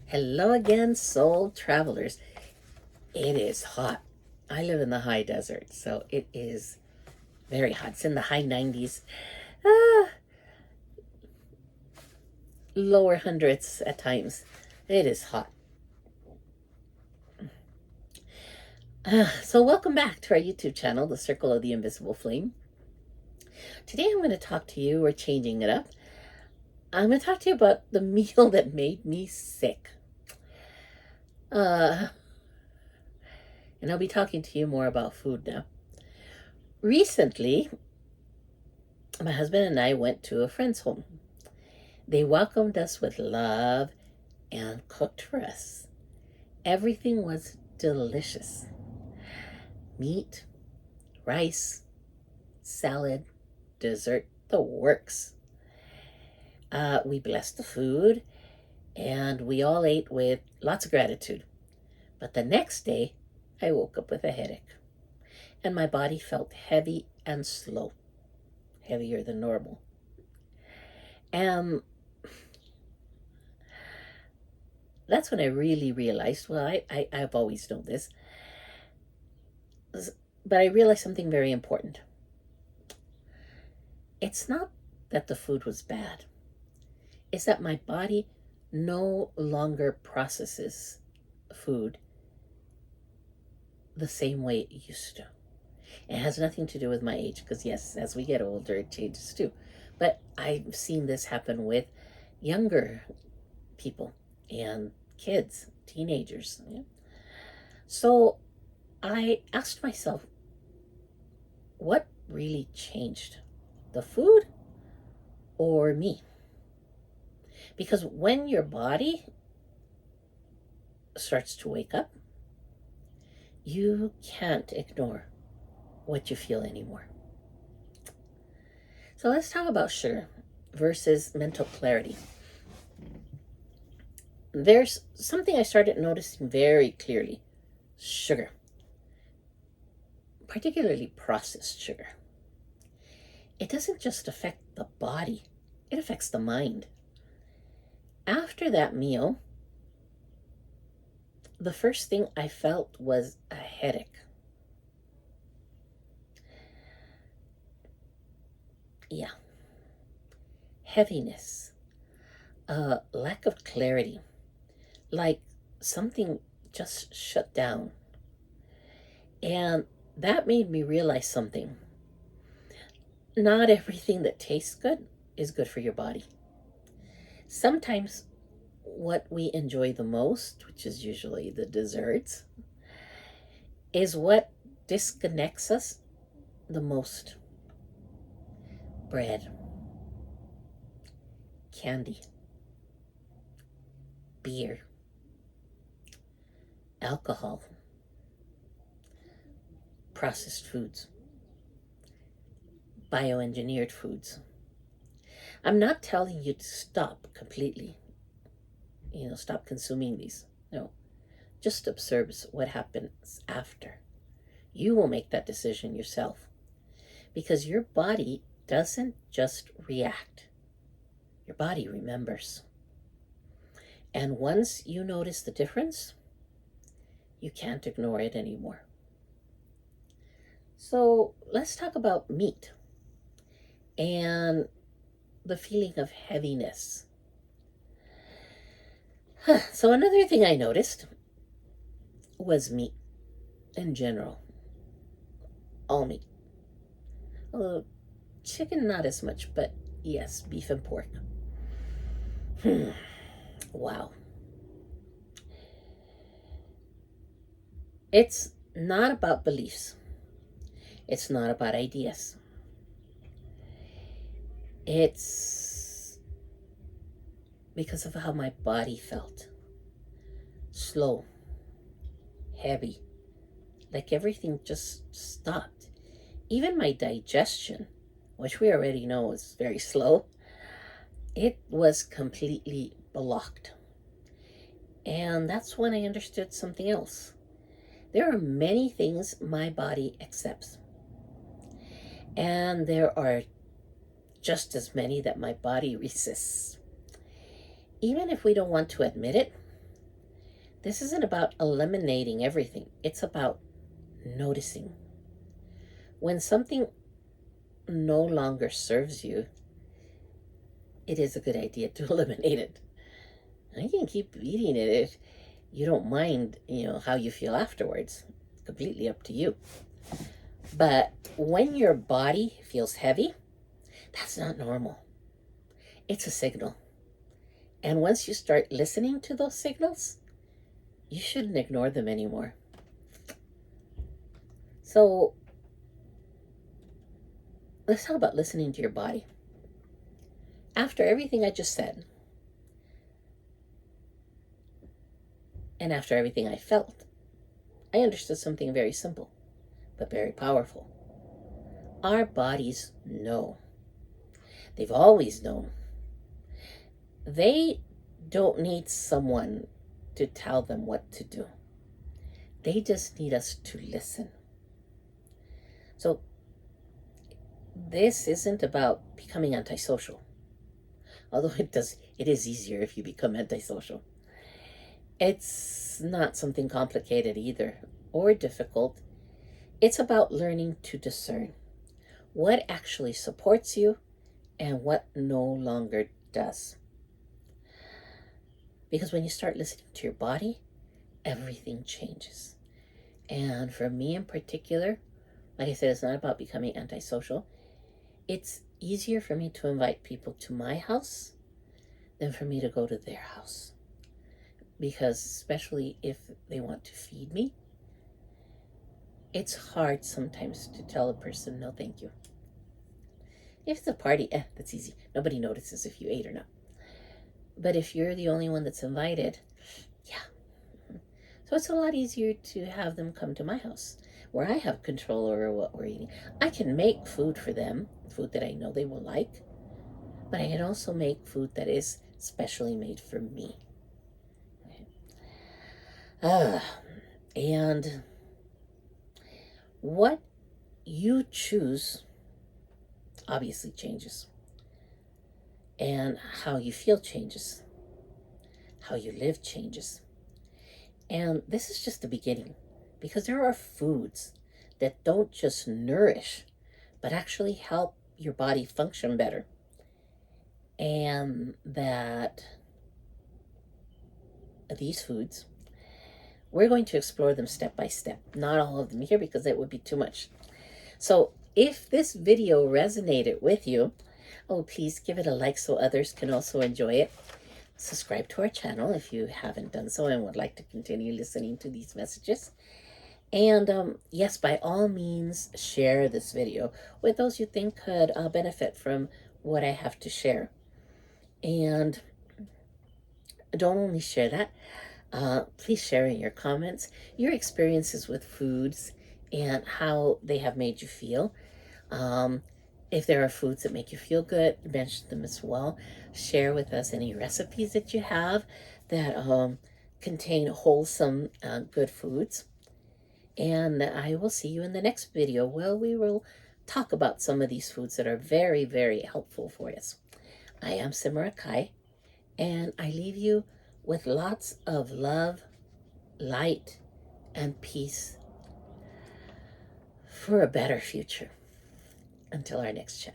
Hello again, soul travelers. It is hot. I live in the high desert, so it is very hot. It's in the high 90s, ah, lower hundreds at times. It is hot. So, welcome back to our YouTube channel, The Circle of the Invisible Flame. Today, I'm going to talk to you. We're changing it up. I'm going to talk to you about the meal that made me sick. And I'll be talking to you more about food now. Recently, my husband and I went to a friend's home. They welcomed us with love and cooked for us. Everything was delicious. Meat, rice, salad, dessert, the works. We blessed the food, and we all ate with lots of gratitude. But the next day, I woke up with a headache, and my body felt heavy and slow, heavier than normal. And that's when I really realized, well, I've always known this, but I realized something very important. It's not that the food was bad. It's that my body no longer processes food the same way it used to. It has nothing to do with my age, because yes, as we get older, it changes too. But I've seen this happen with younger people and kids, teenagers. Yeah? So I asked myself, what really changed? The food or me? Because when your body starts to wake up, you can't ignore what you feel anymore. So let's talk about sugar versus mental clarity. There's something I started noticing very clearly. Sugar, particularly processed sugar. It doesn't just affect the body, it affects the mind. After that meal, the first thing I felt was a headache. Yeah. Heaviness, lack of clarity, like something just shut down. And that made me realize something. Not everything that tastes good is good for your body. Sometimes what we enjoy the most, which is usually the desserts, is what disconnects us the most. Bread, candy, beer, alcohol, processed foods, bioengineered foods. I'm not telling you to stop completely. Stop consuming these. No, just observe what happens after. You will make that decision yourself, because your body doesn't just react. Your body remembers. And once you notice the difference, you can't ignore it anymore. So let's talk about meat and the feeling of heaviness. So another thing I noticed was meat in general. All meat. Chicken, not as much, but yes, beef and pork. Wow. It's not about beliefs. It's not about ideas. It's because of how my body felt. Slow, heavy, like everything just stopped. Even my digestion, which we already know is very slow, it was completely blocked. And that's when I understood something else. There are many things my body accepts, and there are just as many that my body resists. Even if we don't want to admit it, This isn't about eliminating everything, it's about noticing. When something no longer serves you, it is a good idea to eliminate it. You can keep eating it if you don't mind, how you feel afterwards. It's completely up to you. But when your body feels heavy, that's not normal. It's a signal. And once you start listening to those signals, you shouldn't ignore them anymore. So let's talk about listening to your body. After everything I just said, and after everything I felt, I understood something very simple, but very powerful. Our bodies know. They've always known. They don't need someone to tell them what to do. They just need us to listen. So this isn't about becoming antisocial. Although it is easier if you become antisocial. It's not something complicated either or difficult. It's about learning to discern what actually supports you and what no longer does. Because when you start listening to your body, everything changes. And for me in particular, like I said, it's not about becoming antisocial. It's easier for me to invite people to my house than for me to go to their house. Because especially if they want to feed me, it's hard sometimes to tell a person, no, thank you. If it's a party, that's easy. Nobody notices if you ate or not. But if you're the only one that's invited, yeah. So it's a lot easier to have them come to my house where I have control over what we're eating. I can make food for them, food that I know they will like, but I can also make food that is specially made for me. And what you choose obviously changes. And how you feel changes. How you live changes. And this is just the beginning, because there are foods that don't just nourish, but actually help your body function better. And that these foods, we're going to explore them step by step. Not all of them here because it would be too much. So if this video resonated with you, please give it a like so others can also enjoy it. Subscribe to our channel if you haven't done so and would like to continue listening to these messages. And yes, by all means, share this video with those you think could benefit from what I have to share. And don't only share that, please share in your comments your experiences with foods and how they have made you feel. If there are foods that make you feel good, mention them as well. Share with us any recipes that you have that contain wholesome, good foods. And I will see you in the next video where we will talk about some of these foods that are very, very helpful for us. I am Simera'Kai, and I leave you with lots of love, light, and peace for a better future. Until our next chat.